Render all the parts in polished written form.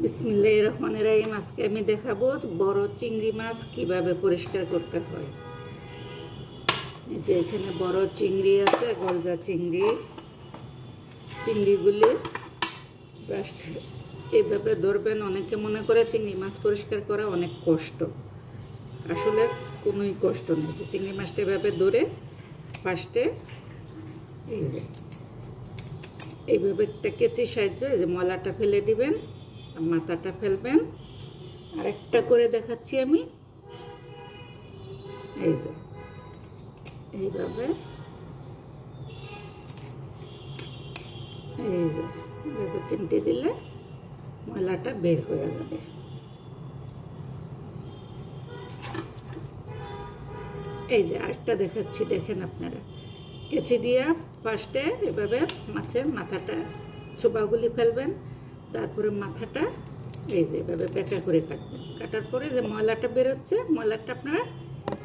বিসমিল্লাহির রহমানির রহিম। আজকে আমি দেখাবো বড় চিংড়ি মাছ কিভাবে পরিষ্কার করতে হয়। এই যে এখানে বড় চিংড়ি আছে, গলজা চিংড়ি। চিংড়িগুলি জাস্ট এইভাবে ধরবেন। অনেকে মনে করে চিংড়ি মাছ পরিষ্কার করা অনেক কষ্ট, আসলে কোনোই কষ্ট নেই। যে চিংড়ি মাছটা এভাবে ধরে ফার্স্টে এই যে এইভাবে একটা কেচির সাহায্যে এই যে ময়লাটা ফেলে দিবেন, মাথাটা ফেলবেন। আর একটা করে দেখাচ্ছি আমি। এই যে এইভাবে এইভাবে চিমটি দিলে ময়লাটা বের হয়ে যাবে। এই যে আরেকটা দেখাচ্ছি, দেখেন আপনারা। কেচি দিয়ে ফার্স্টে এভাবে মাথাটা চোপাগুলি ফেলবেন, তারপরে মাথাটা এই যে এভাবে বেঁকা করে কাটবেন। কাটার পরে যে ময়লাটা বেরোচ্ছে, ময়লাটা আপনারা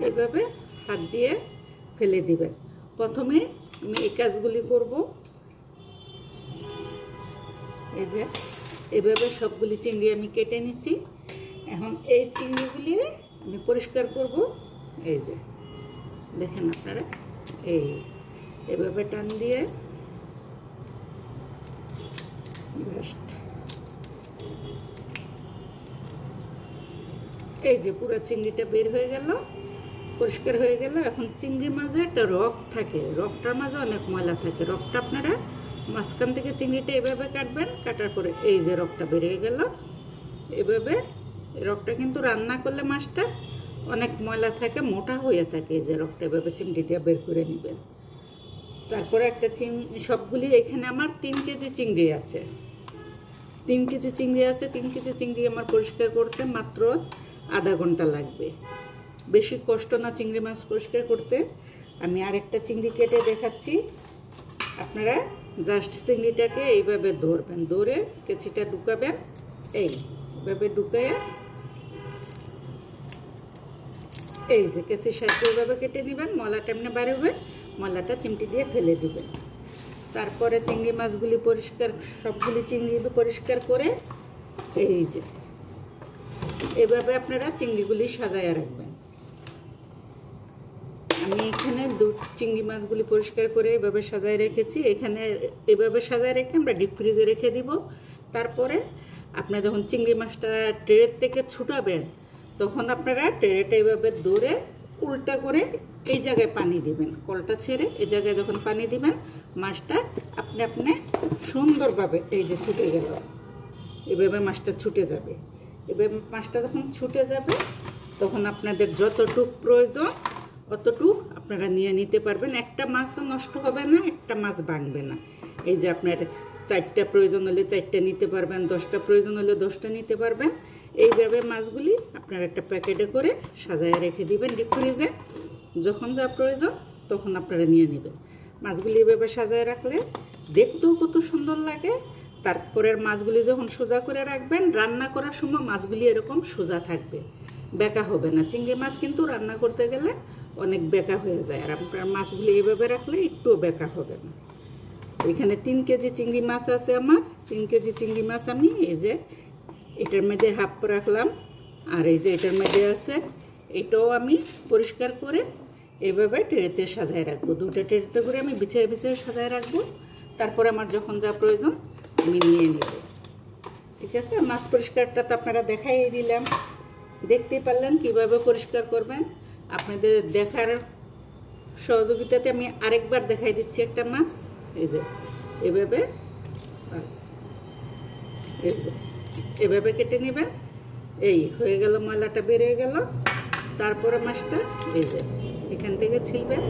এইভাবে হাত দিয়ে ফেলে দিবেন। প্রথমে আমি এই কাজগুলি করব। এই যে এইভাবে সবগুলি চিংড়ি আমি কেটে নিচ্ছি। এখন এই চিংড়িগুলি আমি পরিষ্কার করব। এই যে দেখেন আপনারা, এইভাবে টান দিয়ে জাস্ট এই যে পুরো চিংড়িটা বের হয়ে গেল, পরিষ্কার হয়ে গেল। এখন চিংড়ি মাঝে একটা রক থাকে, রকটার মাঝে অনেক ময়লা থাকে। রকটা আপনারা মাঝখান থেকে চিংড়িটা এভাবে কাটবেন, কাটার পরে এই যে রকটা বেরিয়ে গেল। এভাবে রকটা কিন্তু রান্না করলে মাছটা অনেক ময়লা থাকে, মোটা হয়ে থাকে। এই যে রকটা এভাবে চিমটি দিয়ে বের করে নেবেন। তারপরে একটা সবগুলি এখানে আমার 3 কেজি চিংড়ি আছে। 3 কেজি চিংড়ি আছে। 3 কেজি চিংড়ি আমার পরিষ্কার করতে মাত্র আধা ঘন্টা লাগবে। বেশি কষ্ট না চিংড়ি মাছ পরিষ্কার করতে। আমি আরেকটা চিংড়ি কেটে দেখাচ্ছি। আপনারা জাস্ট চিংড়িটাকে এইভাবে ধরবেন, ধরে কেচিটা ঢুকাবেন। এইভাবে ঢুকাইয়া এই যে কেচির সাহায্যে এইভাবে কেটে নেবেন। ময়লাটা এমনি বাড়বে, ময়লাটা চিমটি দিয়ে ফেলে দিবেন। তারপরে চিংড়ি মাছগুলি সবগুলি চিংড়ি পরিষ্কার করে এই যে এভাবে আপনারা চিংড়িগুলি সাজায় রাখবেন। আমি এখানে চিংড়ি মাছগুলি পরিষ্কার করে এভাবে সাজায় রেখেছি। এখানে এভাবে সাজায় রেখে আমরা ডিপ ফ্রিজে রেখে দিব। তারপরে আপনারা যখন চিংড়ি মাছটা ট্রের থেকে ছুটাবেন, তখন আপনারা ট্রেটা এইভাবে ধরে উল্টা করে এই জায়গায় পানি দিবেন। কলটা ছেড়ে এই জায়গায় যখন পানি দিবেন, মাছটা আপনি সুন্দরভাবে এই যে ছুটে গেল, এভাবে মাছটা ছুটে যাবে। এভাবে মাছটা যখন ছুটে যাবে, তখন আপনাদের যতটুক প্রয়োজন অতটুক আপনারা নিয়ে নিতে পারবেন। একটা মাছও নষ্ট হবে না, একটা মাছ ভাঙবে না। এই যে আপনার 4টা প্রয়োজন হলে 4টা নিতে পারবেন, 10টা প্রয়োজন হলে 10টা নিতে পারবেন। এইভাবে মাছগুলি আপনারা একটা প্যাকেটে করে সাজায় রেখে দিবেন ডিপ ফ্রিজে। যখন যা প্রয়োজন তখন আপনারা নিয়ে নেবেন। মাছগুলি এভাবে সাজায় রাখলে দেখতেও কত সুন্দর লাগে। তারপরের মাছগুলি যখন সোজা করে রাখবেন, রান্না করার সময় মাছগুলি এরকম সোজা থাকবে, বেঁকা হবে না। চিংড়ি মাছ কিন্তু রান্না করতে গেলে অনেক বেঁকা হয়ে যায়, আর আপনার মাছগুলি এইভাবে রাখলে একটুও বেঁকা হবে না। এখানে 3 কেজি চিংড়ি মাছ আছে আমার। 3 কেজি চিংড়ি মাছ আমি এই যে এটার মধ্যে হাফ রাখলাম, আর এই যে এটার মধ্যে আছে, এটাও আমি পরিষ্কার করে এইভাবে ট্রেতে সাজায় রাখবো। 2টা ট্রেতে করে আমি বিছিয়ে বিছিয়ে সাজায় রাখবো। তারপরে আমার যখন যা প্রয়োজন আমি নিয়ে নেব। ঠিক আছে, মাছ পরিষ্কারটা তো আপনারা দেখাই দিলাম, দেখতেই পারলেন কিভাবে পরিষ্কার করবেন। আপনাদের দেখার সহযোগিতাতে আমি আরেকবার দেখাই দিচ্ছি একটা মাছ। এই যে এভাবে এভাবে কেটে নেবেন। এই হয়ে গেল, ময়লাটা বেরিয়ে গেল। তারপরে মাছটা এই যে এখান থেকে ছিলবেন।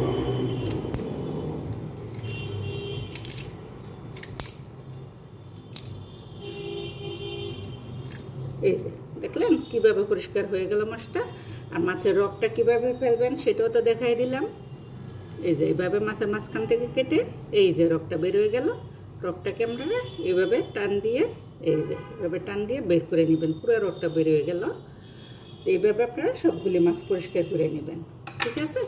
এই যে দেখলেন কিভাবে পরিষ্কার হয়ে গেল মাছটা। আর মাছের রকটা কিভাবে ফেলবেন সেটাও তো দেখাই দিলাম। এই যে এইভাবে মাছের মাঝখান থেকে কেটে এই যে রকটা বের হয়ে গেল, রকটাকে আপনারা এইভাবে টান দিয়ে এই যে এভাবে টান দিয়ে বের করে নেবেন। পুরো রকটা বের হয়ে গেল। এইভাবে আপনারা সবগুলি মাছ পরিষ্কার করে নেবেন। ঠিক আছে,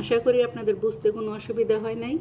আশা করি আপনাদের বুঝতে কোনো অসুবিধা হয় নাই।